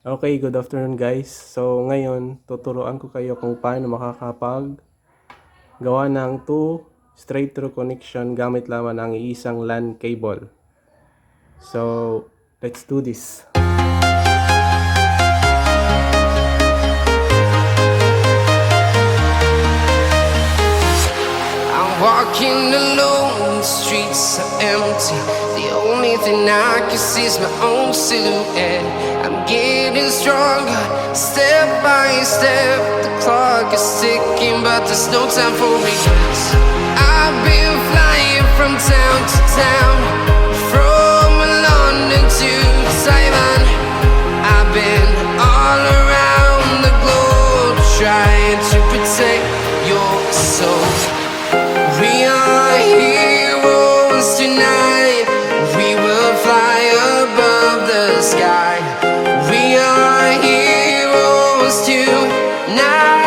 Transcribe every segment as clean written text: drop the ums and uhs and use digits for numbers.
Okay, good afternoon guys. So ngayon, tuturuan ko kayo kung paano makakapag gawa ng 2 straight through connection gamit lamang ang iisang LAN cable. So, let's do this. I'm walking alone, the streets are empty. The only thing I can see is my own silhouette. I'm getting stronger, step by step. The clock is ticking, but there's no time for regrets. I've been flying from town to town, from London to Taiwan. I've been all around the globe, trying to protect your soul. We are heroes tonight. We will fly above the sky. We are heroes tonight.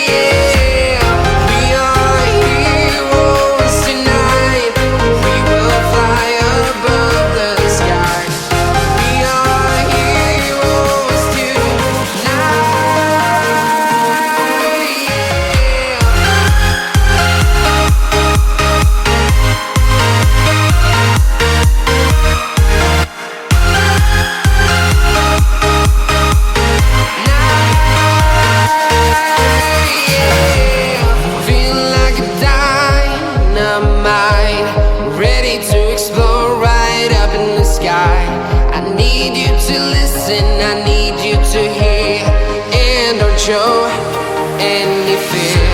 Yeah. We are heroes tonight. We will fly above the sky. We are heroes tonight. Feel like a dynamite, ready to explode right up in the sky. I need you to listen, I need you to hear, and don't show any fear.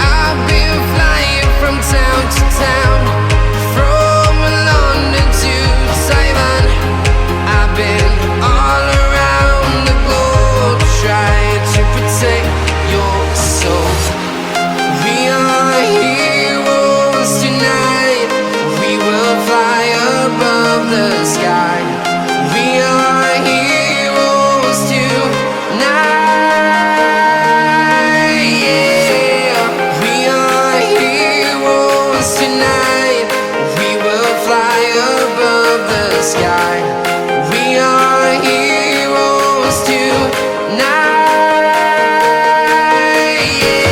I've been flying from town to town, from London to Taiwan. I've been all around the globe, trying to protect your soul. We are heroes tonight. We will fly above the sky. We are heroes tonight. Yeah. We are heroes tonight. We will fly above the sky. We are heroes tonight. Yeah. We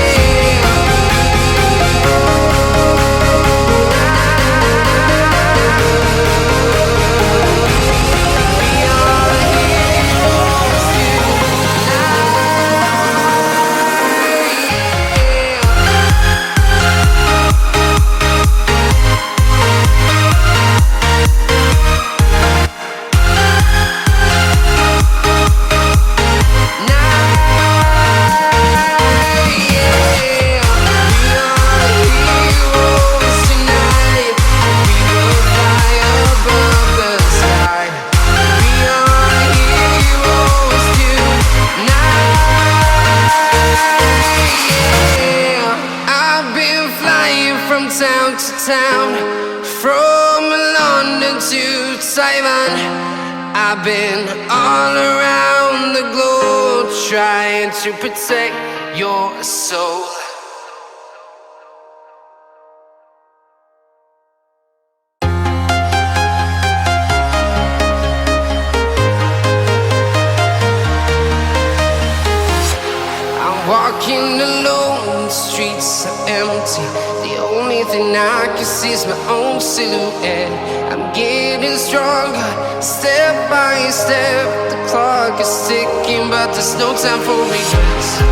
are heroes town to town, from London to Taiwan. I've been all around the globe, trying to protect your soul. I'm walking alone, the streets are empty. The only thing I can see is my own silhouette. I'm getting stronger, step by step. The clock is ticking, but there's no time for regrets.